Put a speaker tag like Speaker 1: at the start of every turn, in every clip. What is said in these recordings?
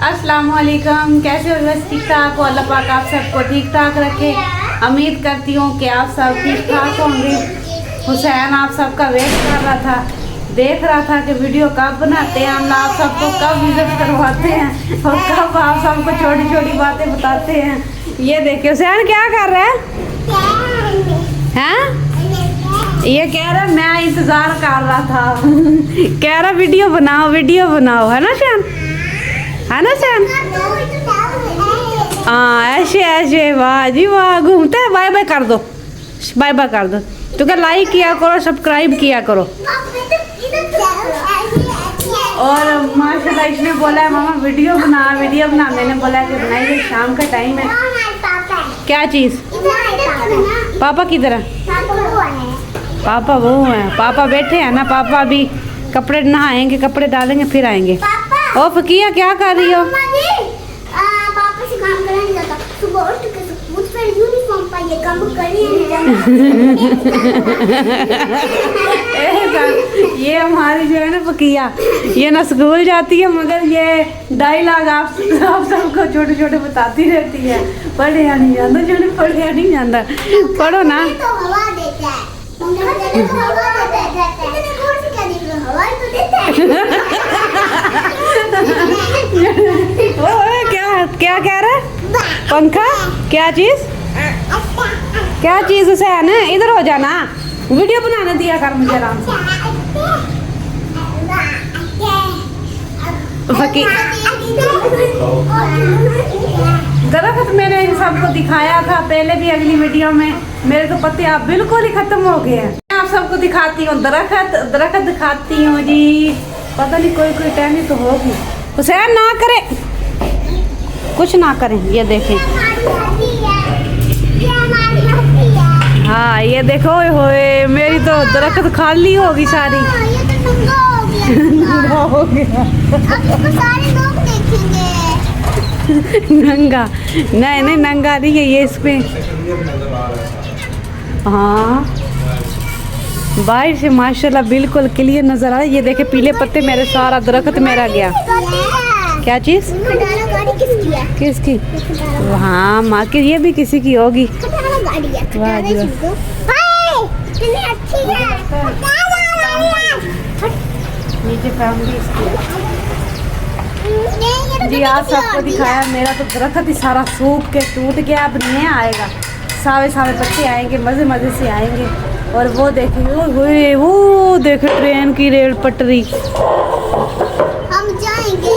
Speaker 1: अस्सलामुअलैकुम, कैसे हो? बस ठीक ठाक हो। अल्लाह पाक आप सबको ठीक ठाक रखे। उम्मीद करती हूँ कि आप सब ठीक ठाक होंगे। हुसैन आप सबका वेट कर रहा था, देख रहा था कि वीडियो कब बनाते हैं हम, आप सबको कब विजिट करवाते हैं और कब आप सबको छोटी छोटी बातें बताते हैं। ये देखिए हुसैन क्या कर रहा है? हैं? ये कह रहा मैं इंतज़ार कर रहा था कह रहा वीडियो बनाओ है ना शैन, है ना शैन? हाँ ऐसे ऐसे, वाह जी वाह, घूमते हैं। बाय बाय कर दो, बाय बाय कर दो। तो क्या लाइक किया करो, सब्सक्राइब किया करो। और माशाल्लाह इसने बोला है मामा वीडियो बना। मैंने बोला कि बनाइए, शाम का टाइम है। क्या चीज़? पापा किधर है? पापा वो है, पापा बैठे हैं ना। पापा अभी कपड़े नहाएंगे, कपड़े डालेंगे फिर आएंगे। ओ फकिया क्या कर रही हो?
Speaker 2: पापा से काम करने जाता, सुबह उठ के मुझ पर यूनिफॉर्म पाइए काम करिए।
Speaker 1: ये हमारी जो है ना फकिया, ये ना स्कूल जाती है मगर ये डायलॉग आप सबको छोटे छोटे बताती रहती है। पढ़े या नहीं जाता, जो पढ़े या नहीं जाता, पढ़ो ना।
Speaker 2: तो हवा देता है,
Speaker 1: क्या कह रहा है? पंखा? क्या चीज? क्या चीज हुसैन? इधर हो जाना, वीडियो बनाने दिया कर मुझे आराम से। दरख्त मैंने इन सबको दिखाया था पहले भी, अगली वीडियो में। मेरे तो पत्ते आप बिल्कुल ही खत्म हो गए हैं। आप सबको दिखाती हूँ दरख्त दिखाती हूँ जी। पता नहीं कोई टहनी तो होगी। हुसैन ना करे, कुछ ना करें। ये देखें, हाँ ये देखो, होए मेरी तो दरख्त खाली होगी सारी। हो गया
Speaker 2: सारे लोग देखेंगे।
Speaker 1: नंगा नहीं नंगा नहीं है ये इसमें। हाँ बाहर से माशाल्लाह बिल्कुल क्लियर नजर आ रहा है। ये देखे पीले पत्ते मेरे, सारा दरख्त मेरा गया। क्या चीज? किसकी? हाँ माँ की, ये भी किसी की होगी। वाह जी नीचे फैमिली जी। आज सबको दिखाया, मेरा तो दरख्त ही सारा सूख के टूट गया। अब नया आएगा, सावे बच्चे आएंगे, मज़े से आएंगे। और वो देखिए, वो देखे ट्रेन की रेल पटरी।
Speaker 2: हम जाएंगे,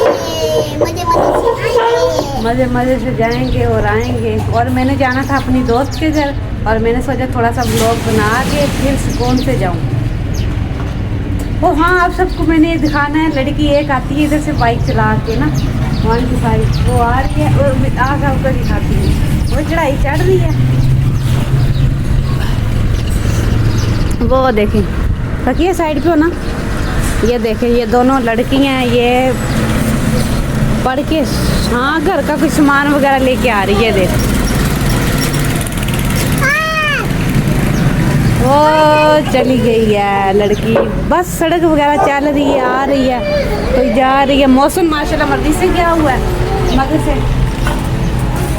Speaker 1: मज़े से जाएंगे और आएंगे। और मैंने जाना था अपनी दोस्त के घर, और मैंने सोचा थोड़ा सा व्लॉग बना के फिर सुकून से जाऊँ। ओ हाँ, आप सबको मैंने ये दिखाना है। लड़की एक आती है इधर से बाइक चला के ना, वन की साइड वो आ रही है, और आग आपको दिखाती है। वो चढ़ाई चढ़ रही है, वो देखें। रखिए साइड पे हो ना। ये देखें, ये दोनों लड़की हैं, ये पढ़ के हाँ घर का कुछ सामान वगैरह लेके आ रही है। देख वो चली गई है लड़की, बस सड़क वगैरह चल रही है, आ रही है, कोई जा रही है। मौसम माशाल्लाह मर्दी से क्या हुआ है, मगर से।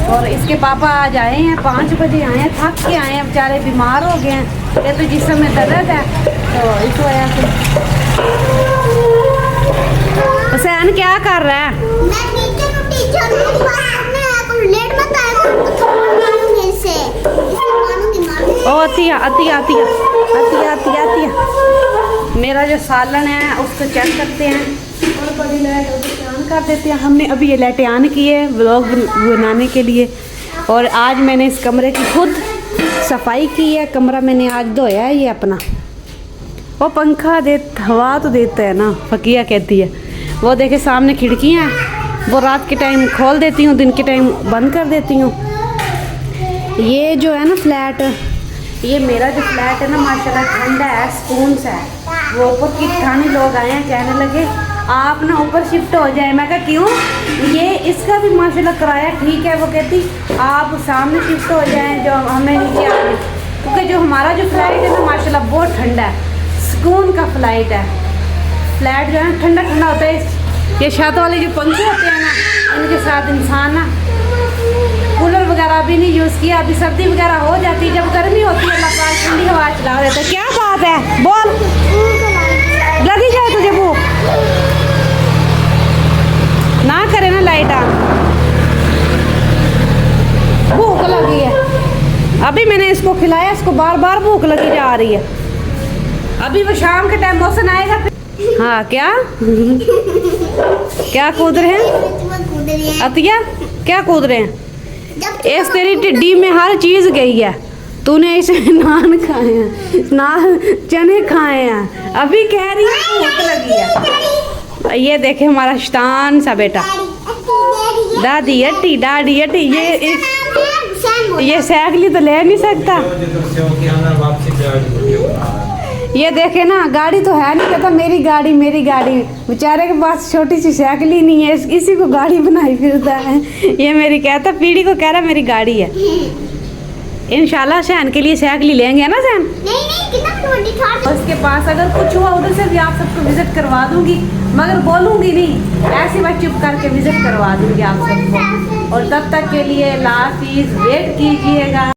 Speaker 1: और इसके पापा आज आए हैं, 5 बजे आए हैं, थक के आए हैं बेचारे, बीमार हो गए हैं। ये तो जिस्म में दर्द है, तो इस वजह से। हुसैन क्या कर रहा है?
Speaker 2: मैं नीचे को टीचर हूं, में लेट मत आया करो से इसे मारूंगी।
Speaker 1: ओ आतिया मेरा जो सालन है उसको चेक करते हैं और बड़ी लाइट ऑन कर देते हैं। हमने अभी ये लाइटें ऑन की है व्लॉग बनाने के लिए। और आज मैंने इस कमरे की खुद सफाई की है। कमरा मैंने आज धोया है ये अपना। वो पंखा हवा तो देता है ना, फकिया कहती है। वो देखे सामने खिड़कियाँ, वो रात के टाइम खोल देती हूँ, दिन के टाइम बंद कर देती हूँ। ये जो है ना फ्लैट, ये मेरा जो फ्लैट है ना माशाल्लाह ठंडा है, सुकून सा है। वो ऊपर की ठाणे लोग आए हैं, कहने लगे आप ना ऊपर शिफ्ट हो जाए। मैं कहा क्यों? ये इसका भी माशाल्लाह किराया ठीक है। वो कहती आप सामने शिफ्ट हो जाएं, जो हमें नीचे आए, क्योंकि जो हमारा जो फ्लैट है ना माशाल्लाह बहुत ठंडा है, सुकून का फ्लैट है। फ्लैट जो है ठंडा ठंडा होता है। ये छत वाले जो पंखे होते हैं ना, बाद इंसान ना कूलर वगैरह भी नहीं यूज़ किया। अभी सर्दी वगैरह हो जाती है, जब गर्मी होती है अल्लाह पाक ठंडी हवा चला देता है। क्या बात है, बोल, लगी जाए तुझे भूख? ना करे ना लाइट ऑन, भूख लगी है। अभी मैंने इसको खिलाया, इसको बार बार भूख लगी जा रही है। अभी वो शाम के टाइम मौसम आएगा। हाँ क्या क्या कूद रहे हैं अतिया, क्या कूद रहे हैं? इस तेरी टिड्डी में हर चीज़ गई है। तूने इसे नान खाए हैं, नान चने खाए हैं, अभी कह रही है भूख लगी है। ये देखे हमारा शैतान सा बेटा, दादी अट्टी डाडी अट्टी, ये साइकिल तो ले नहीं सकता। ये देखे ना, गाड़ी तो है नहीं, कहता मेरी गाड़ी मेरी गाड़ी। बेचारे के पास छोटी सी साइकिल ही नहीं है, इसी को गाड़ी बनाई फिरता है। ये मेरी कहता, पीढ़ी को कह रहा मेरी गाड़ी है। इंशाल्लाह सहन के लिए साइकिल लेंगे ना सहन।
Speaker 2: नहीं कितना बड़ी कार।
Speaker 1: उसके पास अगर कुछ हुआ उधर से भी आप सबको विजिट करवा दूंगी, मगर बोलूंगी नहीं, ऐसे मैं चुप करके विजिट करवा दूंगी आप सबको। और तब तक के लिए अल्लाह हाफिज़, वेट कीजिएगा।